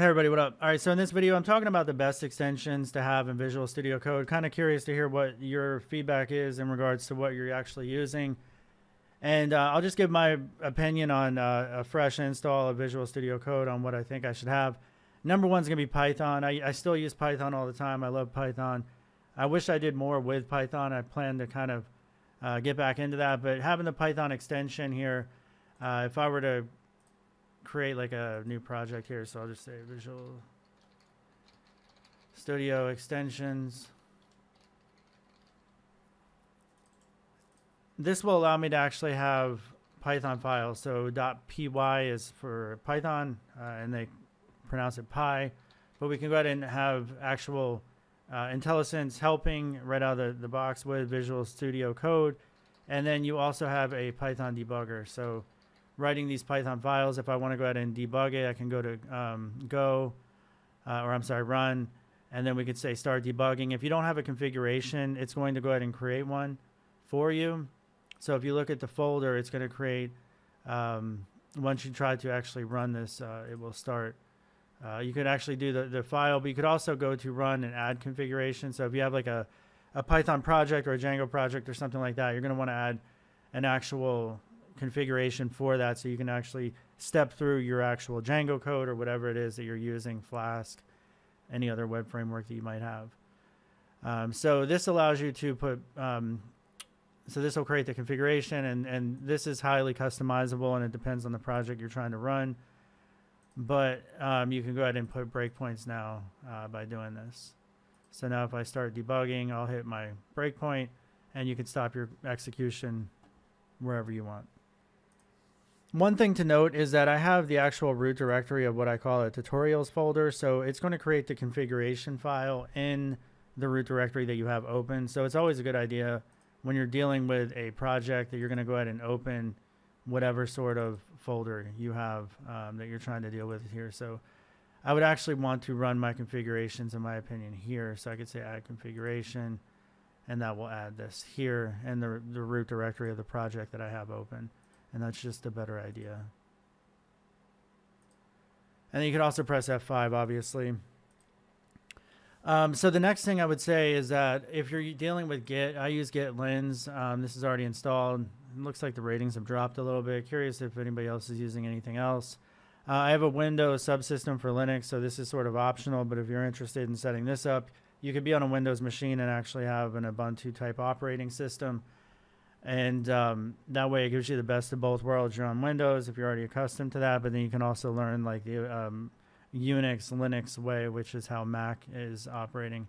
Hey everybody, what up? All right, so in this video, I'm talking about the best extensions to have in Visual Studio Code. Kind of curious to hear what your feedback is in regards to what you're actually using. And I'll just give my opinion on a fresh install of Visual Studio Code on what I think I should have. Number one's gonna be Python. I still use Python all the time. I love Python. I wish I did more with Python. I plan to kind of get back into that, but having the Python extension here, if I were to create like a new project here, so I'll just say Visual Studio extensions. This will allow me to actually have Python files. So .py is for Python, and they pronounce it py, but we can go ahead and have actual IntelliSense helping right out of the box with Visual Studio Code. And then you also have a Python debugger. So writing these Python files, if I want to go ahead and debug it, I can go to run, and then we could say start debugging. If you don't have a configuration, it's going to go ahead and create one for you. So if you look at the folder, it's going to create, once you try to actually run this, it will start. You could actually do the file, but you could also go to run and add configuration. So if you have like a Python project or a Django project or something like that, you're going to want to add an actual configuration for that, so you can actually step through your actual Django code or whatever it is that you're using, Flask, any other web framework that you might have. So this allows you to put, so this will create the configuration, and this is highly customizable, and it depends on the project you're trying to run. But you can go ahead and put breakpoints now by doing this. So now if I start debugging, I'll hit my breakpoint, and you can stop your execution wherever you want. One thing to note is that I have the actual root directory of what I call a tutorials folder. So it's going to create the configuration file in the root directory that you have open. So it's always a good idea when you're dealing with a project that you're going to go ahead and open whatever sort of folder you have that you're trying to deal with here. So I would actually want to run my configurations, in my opinion, here. So I could say add configuration, and that will add this here in the root directory of the project that I have open. And that's just a better idea. And then you can also press F5, obviously. So the next thing I would say is that if you're dealing with Git, I use Git Lens. This is already installed. It looks like the ratings have dropped a little bit. Curious if anybody else is using anything else. I have a Windows subsystem for Linux, so this is sort of optional, but if you're interested in setting this up, you could be on a Windows machine and actually have an Ubuntu type operating system. And that way it gives you the best of both worlds. You're on Windows if you're already accustomed to that, but then you can also learn like the Unix, Linux way, which is how Mac is operating.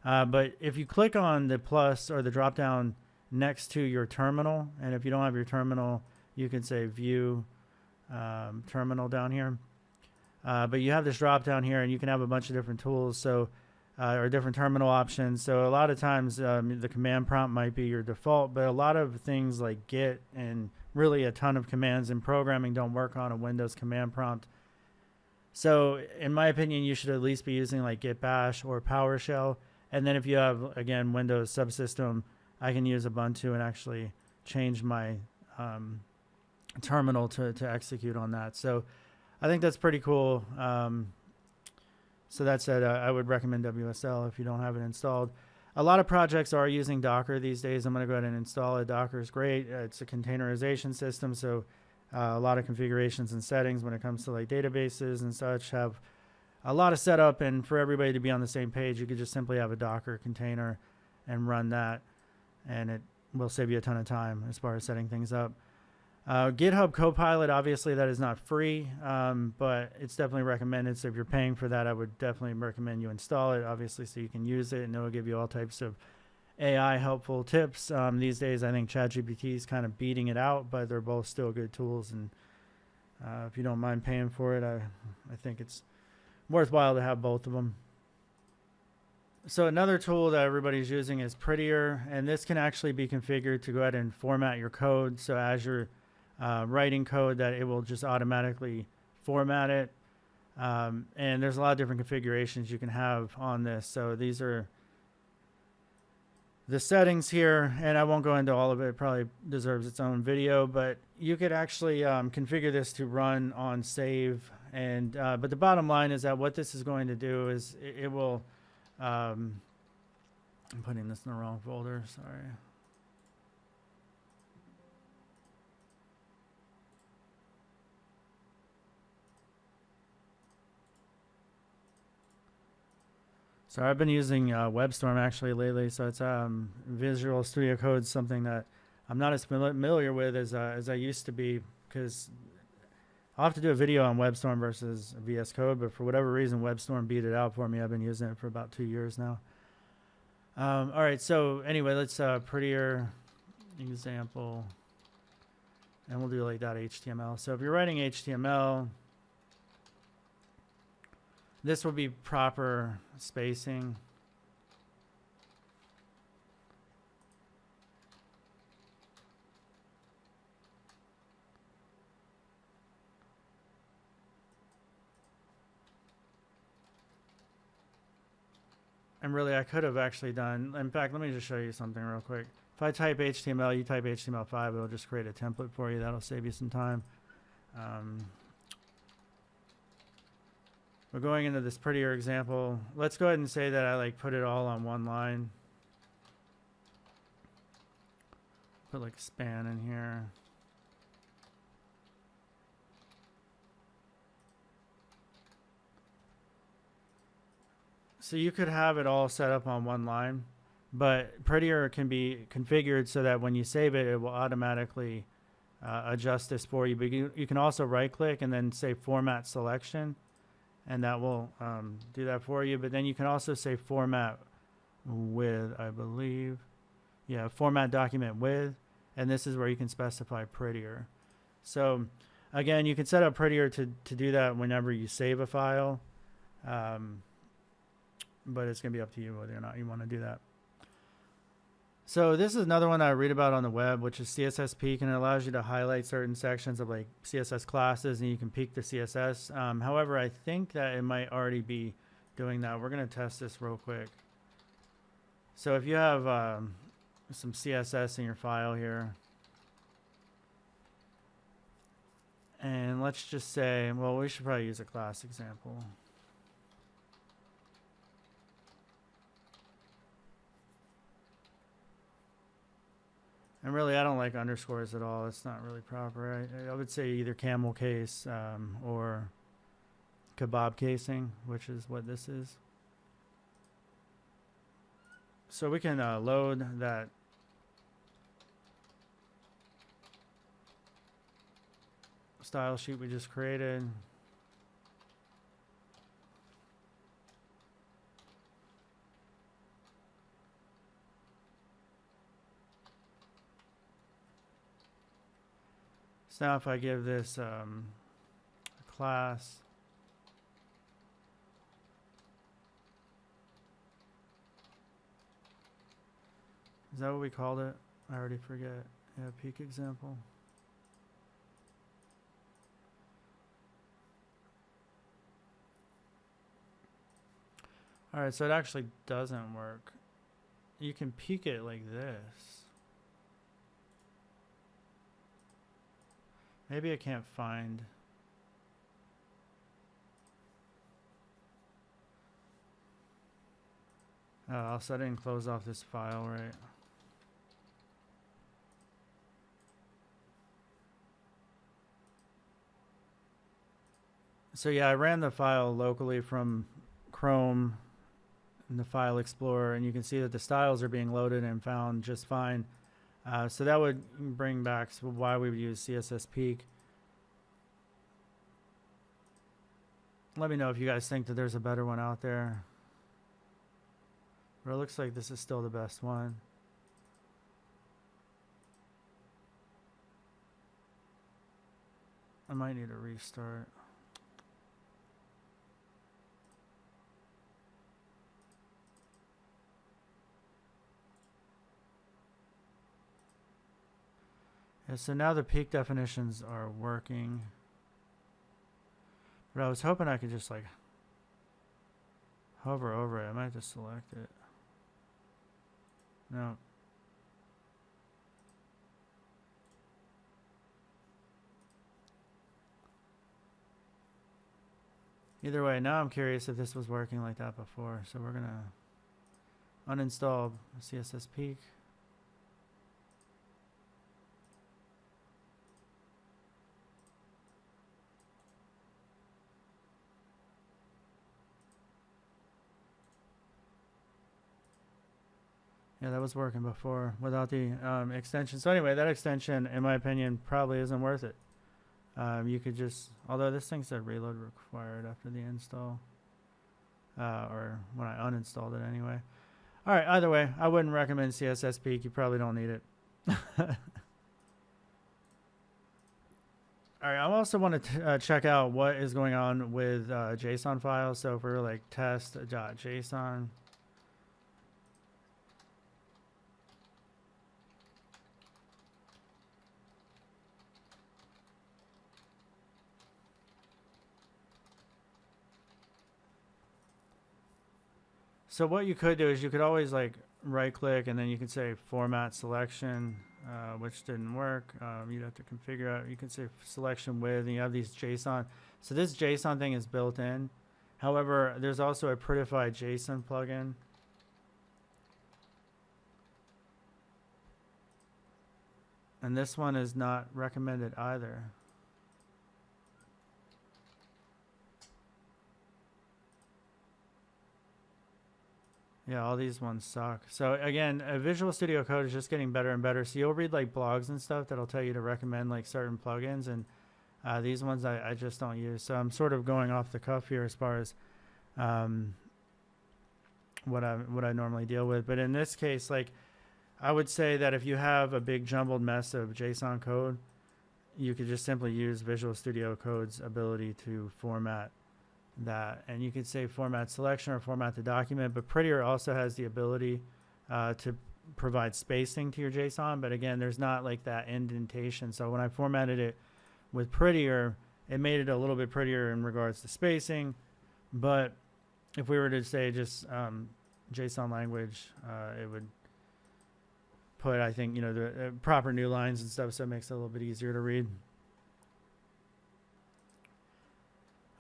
But if you click on the plus or the drop down next to your terminal, and if you don't have your terminal, you can say view terminal down here. But you have this drop down here, and you can have a bunch of different tools. So or different terminal options. So a lot of times the command prompt might be your default, but a lot of things like Git and really a ton of commands in programming don't work on a Windows command prompt. So in my opinion, you should at least be using like Git Bash or PowerShell. And then if you have, again, Windows subsystem, I can use Ubuntu and actually change my terminal to execute on that. So I think that's pretty cool. So that said, I would recommend WSL if you don't have it installed. A lot of projects are using Docker these days. I'm going to go ahead and install it. Docker is great. It's a containerization system, so a lot of configurations and settings when it comes to like databases and such have a lot of setup. And for everybody to be on the same page, you could just simply have a Docker container and run that, and it will save you a ton of time as far as setting things up. GitHub Copilot, obviously that is not free, but it's definitely recommended. So if you're paying for that, I would definitely recommend you install it, obviously, so you can use it, and it will give you all types of AI helpful tips. These days, I think ChatGPT is kind of beating it out, but they're both still good tools. And if you don't mind paying for it, I think it's worthwhile to have both of them. So another tool that everybody's using is Prettier, and this can actually be configured to go ahead and format your code. So as you're writing code, that it will just automatically format it. And there's a lot of different configurations you can have on this. So these are the settings here, and I won't go into all of it. It probably deserves its own video, but you could actually configure this to run on save And but the bottom line is that what this is going to do is it will. I'm putting this in the wrong folder. Sorry. So I've been using WebStorm actually lately. So it's Visual Studio Code, something that I'm not as familiar with as I used to be, because I'll have to do a video on WebStorm versus VS Code, but for whatever reason, WebStorm beat it out for me. I've been using it for about 2 years now. All right, so anyway, let's prettier example, and we'll do like .html. So if you're writing HTML, this will be proper spacing. And really, I could have actually done, in fact, let me just show you something real quick. If I type HTML, you type HTML5, it'll just create a template for you. That'll save you some time. We're going into this prettier example. Let's go ahead and say that I like put it all on one line. Put like span in here. So you could have it all set up on one line, but prettier can be configured so that when you save it, it will automatically adjust this for you. But you can also right click and then say format selection, and that will do that for you. But then you can also say format with, I believe, yeah, format document with, and this is where you can specify prettier. So again, you can set up prettier to do that whenever you save a file. But it's going to be up to you whether or not you want to do that. So this is another one I read about on the web, which is CSS Peek, and it allows you to highlight certain sections of like CSS classes, and you can peek the CSS. However, I think that it might already be doing that. We're going to test this real quick. So if you have some CSS in your file here, and let's just say, well, we should probably use a class example. And really, I don't like underscores at all. It's not really proper. I would say either camel case or kebab casing, which is what this is. So we can load that style sheet we just created. So now if I give this a class, is that what we called it? I already forget. Yeah, peak example. All right, so it actually doesn't work. You can peek it like this. Maybe I can't find. Oh, I'll set it and close off this file, right? So yeah, I ran the file locally from Chrome in the File Explorer, and you can see that the styles are being loaded and found just fine. So that would bring back why we would use CSS Peek. Let me know if you guys think that there's a better one out there. But it looks like this is still the best one. I might need a restart. Yeah, so now the peak definitions are working. But I was hoping I could just like hover over it. I might just select it. No. Either way, now I'm curious if this was working like that before. So we're gonna uninstall CSS Peak. Yeah, that was working before without the extension. So anyway, that extension, in my opinion, probably isn't worth it. You could just, although this thing said reload required after the install, or when I uninstalled it anyway. All right, either way, I wouldn't recommend CSS Peak. You probably don't need it. All right, I also want to check out what is going on with JSON files. So if we're like test.json. So what you could do is you could always like right click and then you could say format selection, which didn't work. You'd have to configure out, you can say selection with, and you have these JSON. So this JSON thing is built in. However, there's also a prettified JSON plugin. And this one is not recommended either. Yeah, all these ones suck. So again, Visual Studio Code is just getting better and better. So you'll read like blogs and stuff that'll tell you to recommend like certain plugins, and these ones I just don't use. So I'm sort of going off the cuff here as far as what I normally deal with. But in this case, like I would say that if you have a big jumbled mess of JSON code, you could just simply use Visual Studio Code's ability to format that, and you could say format selection or format the document. But Prettier also has the ability to provide spacing to your JSON, but again, there's not like that indentation. So when I formatted it with Prettier, it made it a little bit prettier in regards to spacing. But if we were to say just JSON language, it would put, I think, the proper new lines and stuff, so it makes it a little bit easier to read.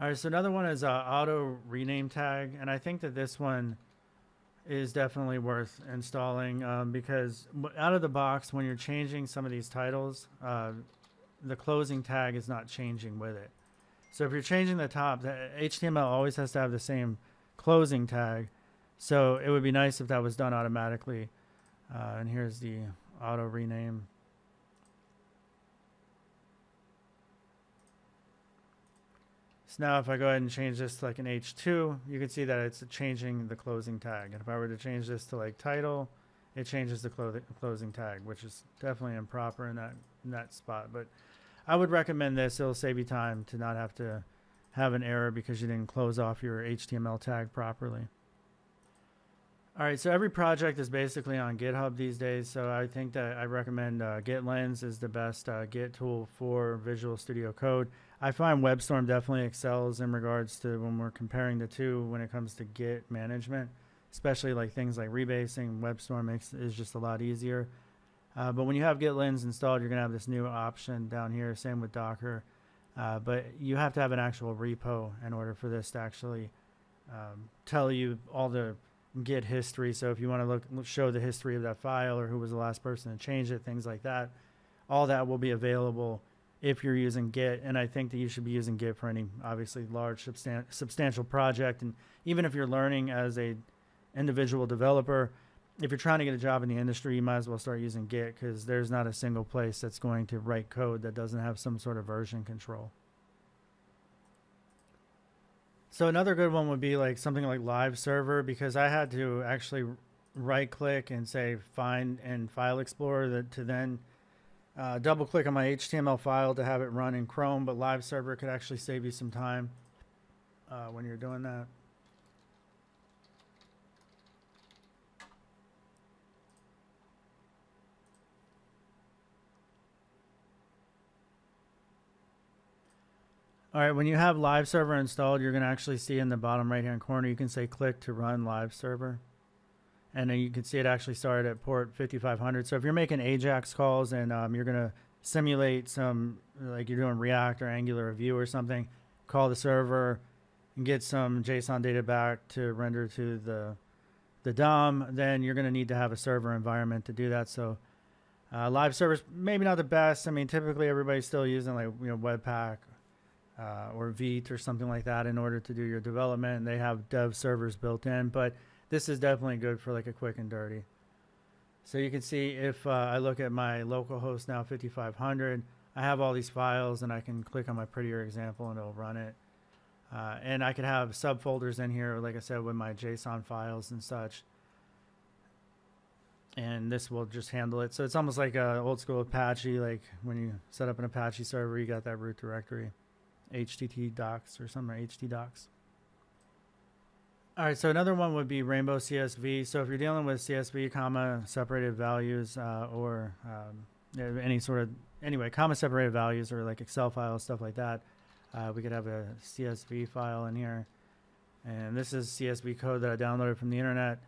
All right, so another one is auto rename tag, and I think that this one is definitely worth installing because out of the box, when you're changing some of these titles, the closing tag is not changing with it. So if you're changing the top, the HTML always has to have the same closing tag. So it would be nice if that was done automatically. And here's the auto rename. So now if I go ahead and change this to like an H2, you can see that it's changing the closing tag. And if I were to change this to like title, it changes the closing tag, which is definitely improper in that spot. But I would recommend this. It'll save you time to not have to have an error because you didn't close off your HTML tag properly. All right, so every project is basically on GitHub these days, so I think that I recommend GitLens is the best Git tool for Visual Studio Code. I find WebStorm definitely excels in regards to when we're comparing the two when it comes to Git management, especially like things like rebasing. WebStorm is just a lot easier. But when you have GitLens installed, you're going to have this new option down here, same with Docker. But you have to have an actual repo in order for this to actually tell you all the Git history. So if you want to show the history of that file or who was the last person to change it, things like that, all that will be available if you're using Git. And I think that you should be using Git for any obviously large substantial project. And even if you're learning as a individual developer, if you're trying to get a job in the industry, you might as well start using Git because there's not a single place that's going to write code that doesn't have some sort of version control. So another good one would be like something like Live Server, because I had to actually right click and say find in File Explorer to then double click on my HTML file to have it run in Chrome. But Live Server could actually save you some time when you're doing that. All right, when you have Live Server installed, you're going to actually see in the bottom right-hand corner, you can say click to run Live Server. And then you can see it actually started at port 5500. So if you're making AJAX calls and you're going to simulate some, like you're doing React or Angular or Vue or something, call the server, and get some JSON data back to render to the DOM, then you're going to need to have a server environment to do that. So live servers, maybe not the best. I mean, typically everybody's still using like, Webpack or Vite or something like that in order to do your development. And they have dev servers built in, but this is definitely good for like a quick and dirty. So you can see if I look at my local host now, 5500, I have all these files and I can click on my prettier example and it'll run it. And I could have subfolders in here, like I said, with my JSON files and such. And this will just handle it. So it's almost like a old school Apache, like when you set up an Apache server, you got that root directory, HTT docs or something, HT docs. All right, so another one would be Rainbow CSV. So if you're dealing with CSV, comma separated values, or any sort of, anyway, comma separated values or like Excel files, stuff like that, we could have a CSV file in here. And this is CSV code that I downloaded from the internet.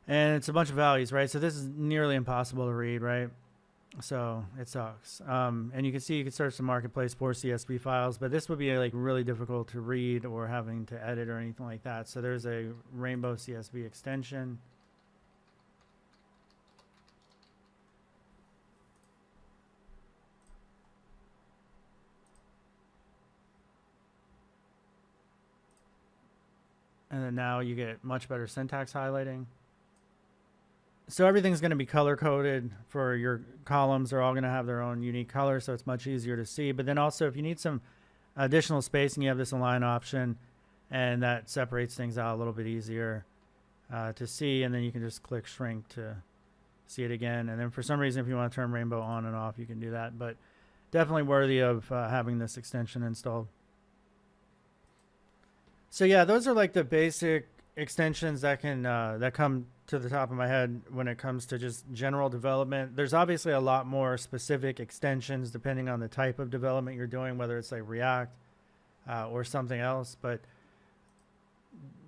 And it's a bunch of values, right? So this is nearly impossible to read, right? So it sucks. And you can see you can search the marketplace for CSV files, but this would be like really difficult to read or having to edit or anything like that. So there's a Rainbow CSV extension. And then now you get much better syntax highlighting. So everything's going to be color coded for your columns. They're all going to have their own unique color, so it's much easier to see. But then also if you need some additional spacing, you have this align option, and that separates things out a little bit easier to see. And then you can just click shrink to see it again. And then for some reason, if you want to turn rainbow on and off, you can do that. But definitely worthy of having this extension installed. So yeah, those are like the basic extensions that can that come to the top of my head when it comes to just general development. There's obviously a lot more specific extensions depending on the type of development you're doing, whether it's like React or something else, but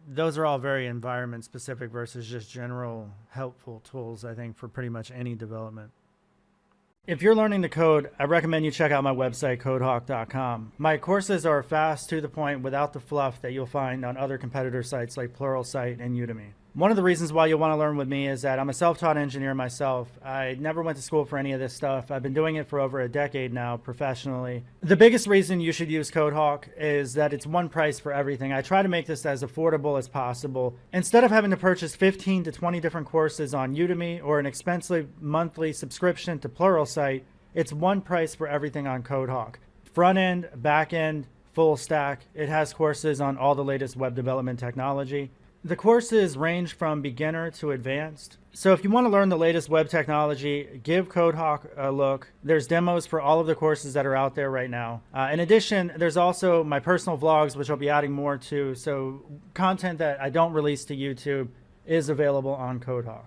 those are all very environment specific versus just general helpful tools, I think, for pretty much any development. If you're learning to code, I recommend you check out my website, codehawk.com. My courses are fast, to the point, without the fluff that you'll find on other competitor sites like Pluralsight and Udemy. One of the reasons why you'll want to learn with me is that I'm a self-taught engineer myself. I never went to school for any of this stuff. I've been doing it for over a decade now professionally. The biggest reason you should use CodeHawk is that it's one price for everything. I try to make this as affordable as possible. Instead of having to purchase 15 to 20 different courses on Udemy or an expensive monthly subscription to Pluralsight, it's one price for everything on CodeHawk. Front end, back end, full stack. It has courses on all the latest web development technology. The courses range from beginner to advanced. So if you want to learn the latest web technology, give CodeHawk a look. There's demos for all of the courses that are out there right now. In addition, there's also my personal vlogs, which I'll be adding more to. So content that I don't release to YouTube is available on CodeHawk.